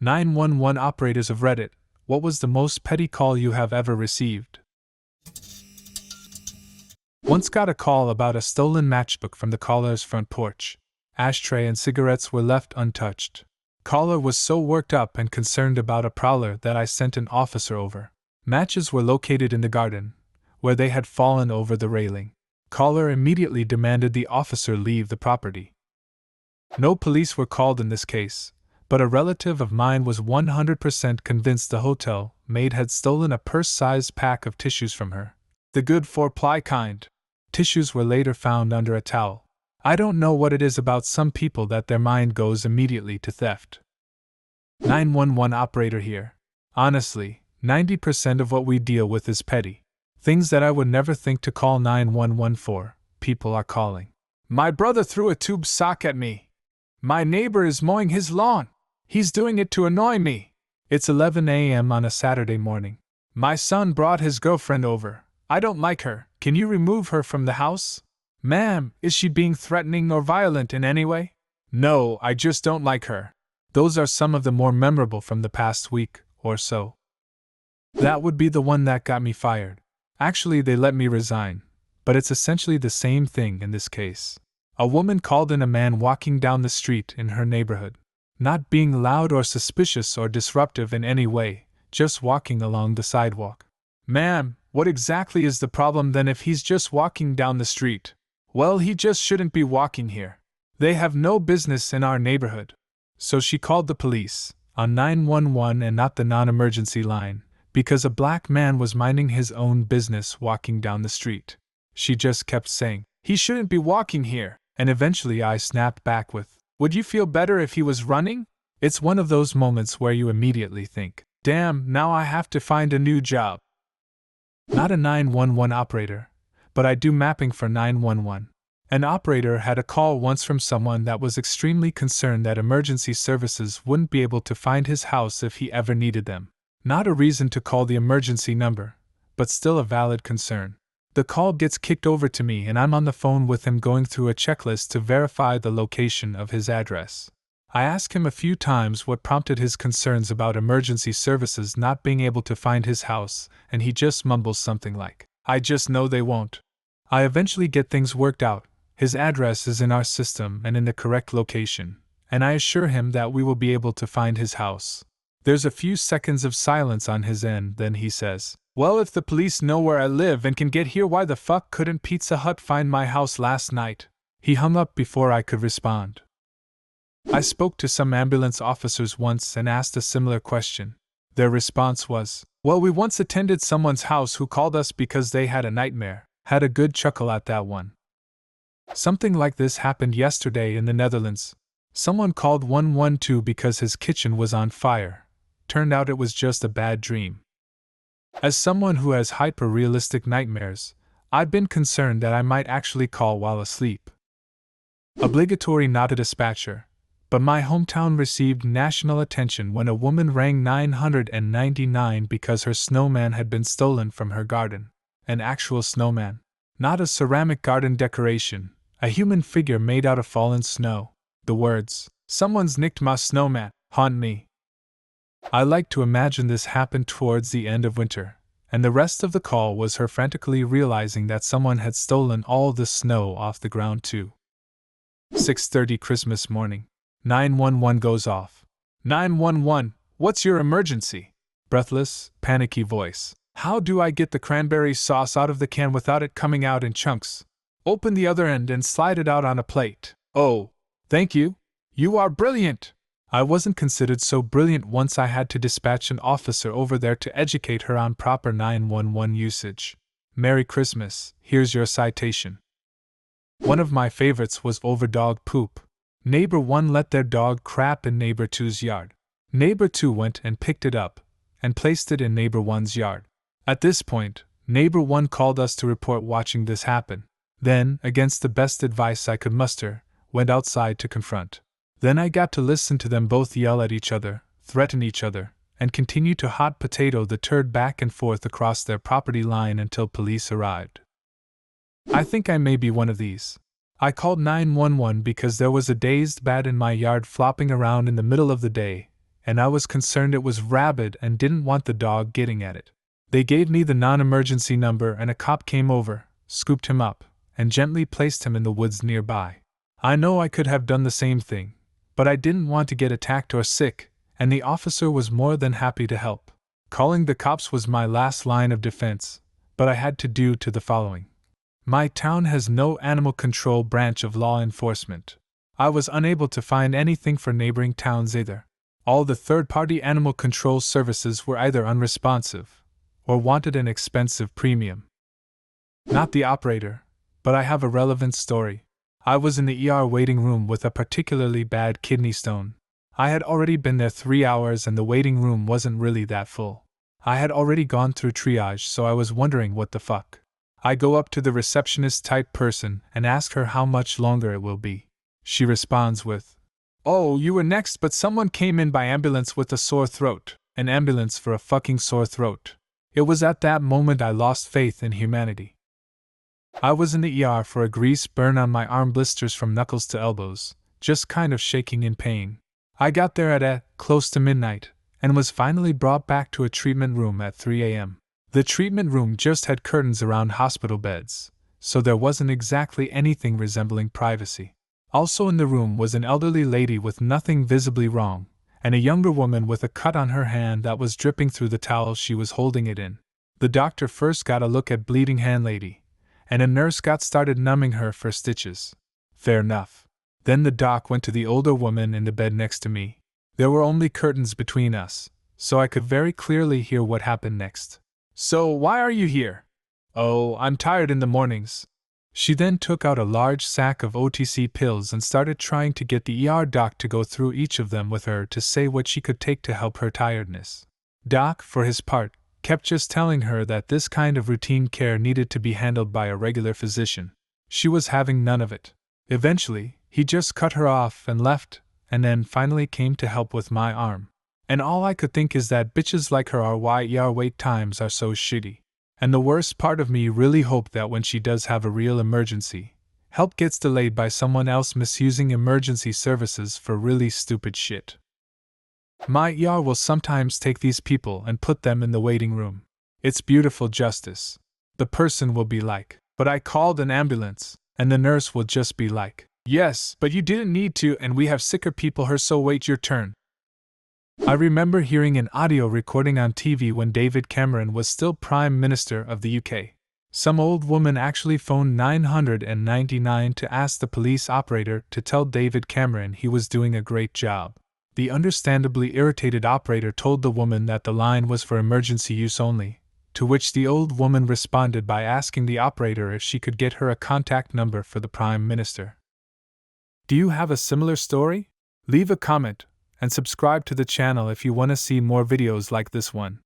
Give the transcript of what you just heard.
911 operators of Reddit, what was the most petty call you have ever received? Once got a call about a stolen matchbook from the caller's front porch. Ashtray and cigarettes were left untouched. Caller was so worked up and concerned about a prowler that I sent an officer over. Matches were located in the garden, where they had fallen over the railing. Caller immediately demanded the officer leave the property. No police were called in this case, but a relative of mine was 100% convinced the hotel maid had stolen a purse-sized pack of tissues from her. The good 4-ply kind. Tissues were later found under a towel. I don't know what it is about some people that their mind goes immediately to theft. 911 operator here. Honestly, 90% of what we deal with is petty. Things that I would never think to call 911 for, people are calling. My brother threw a tube sock at me. My neighbor is mowing his lawn. He's doing it to annoy me. It's 11 a.m. on a Saturday morning. My son brought his girlfriend over. I don't like her. Can you remove her from the house? Ma'am, is she being threatening or violent in any way? No, I just don't like her. Those are some of the more memorable from the past week or so. That would be the one that got me fired. Actually, they let me resign, but it's essentially the same thing in this case. A woman called in a man walking down the street in her neighborhood. Not being loud or suspicious or disruptive in any way, just walking along the sidewalk. Ma'am, what exactly is the problem then if he's just walking down the street? Well, he just shouldn't be walking here. They have no business in our neighborhood. So she called the police, on 911 and not the non-emergency line, because a black man was minding his own business walking down the street. She just kept saying, he shouldn't be walking here, and eventually I snapped back with, would you feel better if he was running? It's one of those moments where you immediately think, damn, now I have to find a new job. Not a 911 operator, but I do mapping for 911. An operator had a call once from someone that was extremely concerned that emergency services wouldn't be able to find his house if he ever needed them. Not a reason to call the emergency number, but still a valid concern. The call gets kicked over to me and I'm on the phone with him going through a checklist to verify the location of his address. I ask him a few times what prompted his concerns about emergency services not being able to find his house, and he just mumbles something like, I just know they won't. I eventually get things worked out. His address is in our system and in the correct location, and I assure him that we will be able to find his house. There's a few seconds of silence on his end, then he says, well, if the police know where I live and can get here, why the fuck couldn't Pizza Hut find my house last night? He hung up before I could respond. I spoke to some ambulance officers once and asked a similar question. Their response was, well, we once attended someone's house who called us because they had a nightmare. Had a good chuckle at that one. Something like this happened yesterday in the Netherlands. Someone called 112 because his kitchen was on fire. Turned out it was just a bad dream. As someone who has hyper-realistic nightmares, I've been concerned that I might actually call while asleep. Obligatory not a dispatcher, but my hometown received national attention when a woman rang 999 because her snowman had been stolen from her garden. An actual snowman. Not a ceramic garden decoration, a human figure made out of fallen snow. The words, someone's nicked my snowman, haunt me. I like to imagine this happened towards the end of winter, and the rest of the call was her frantically realizing that someone had stolen all the snow off the ground too. 6:30 Christmas morning. 911 goes off. 911, what's your emergency? Breathless, panicky voice. How do I get the cranberry sauce out of the can without it coming out in chunks? Open the other end and slide it out on a plate. Oh, thank you. You are brilliant. I wasn't considered so brilliant once I had to dispatch an officer over there to educate her on proper 911 usage. Merry Christmas, here's your citation. One of my favorites was over dog poop. Neighbor 1 let their dog crap in Neighbor 2's yard. Neighbor 2 went and picked it up and placed it in Neighbor 1's yard. At this point, Neighbor 1 called us to report watching this happen. Then, against the best advice I could muster, went outside to confront. Then I got to listen to them both yell at each other, threaten each other, and continue to hot potato the turd back and forth across their property line until police arrived. I think I may be one of these. I called 911 because there was a dazed bat in my yard flopping around in the middle of the day, and I was concerned it was rabid and didn't want the dog getting at it. They gave me the non-emergency number and a cop came over, scooped him up, and gently placed him in the woods nearby. I know I could have done the same thing, but I didn't want to get attacked or sick, and the officer was more than happy to help. Calling the cops was my last line of defense, but I had to do to the following. My town has no animal control branch of law enforcement. I was unable to find anything for neighboring towns either. All the third-party animal control services were either unresponsive or wanted an expensive premium. Not the operator, but I have a relevant story. I was in the ER waiting room with a particularly bad kidney stone. I had already been there 3 hours and the waiting room wasn't really that full. I had already gone through triage, so I was wondering what the fuck. I go up to the receptionist type person and ask her how much longer it will be. She responds with, "Oh, you were next, but someone came in by ambulance with a sore throat." An ambulance for a fucking sore throat. It was at that moment I lost faith in humanity. I was in the ER for a grease burn on my arm, blisters from knuckles to elbows, just kind of shaking in pain. I got there at close to midnight, and was finally brought back to a treatment room at 3 a.m. The treatment room just had curtains around hospital beds, so there wasn't exactly anything resembling privacy. Also in the room was an elderly lady with nothing visibly wrong, and a younger woman with a cut on her hand that was dripping through the towel she was holding it in. The doctor first got a look at bleeding hand lady, and a nurse got started numbing her for stitches. Fair enough. Then the doc went to the older woman in the bed next to me. There were only curtains between us, so I could very clearly hear what happened next. "So, why are you here?" "Oh, I'm tired in the mornings." She then took out a large sack of OTC pills and started trying to get the ER doc to go through each of them with her to say what she could take to help her tiredness. Doc, for his part, kept just telling her that this kind of routine care needed to be handled by a regular physician. She was having none of it. Eventually, he just cut her off and left, and then finally came to help with my arm. And all I could think is that bitches like her are why ER wait times are so shitty. And the worst part of me really hoped that when she does have a real emergency, help gets delayed by someone else misusing emergency services for really stupid shit. My ER will sometimes take these people and put them in the waiting room. It's beautiful justice. The person will be like, "But I called an ambulance," and the nurse will just be like, "Yes, but you didn't need to, and we have sicker people here, so wait your turn." I remember hearing an audio recording on TV when David Cameron was still Prime Minister of the UK. Some old woman actually phoned 999 to ask the police operator to tell David Cameron he was doing a great job. The understandably irritated operator told the woman that the line was for emergency use only, to which the old woman responded by asking the operator if she could get her a contact number for the Prime Minister. Do you have a similar story? Leave a comment and subscribe to the channel if you want to see more videos like this one.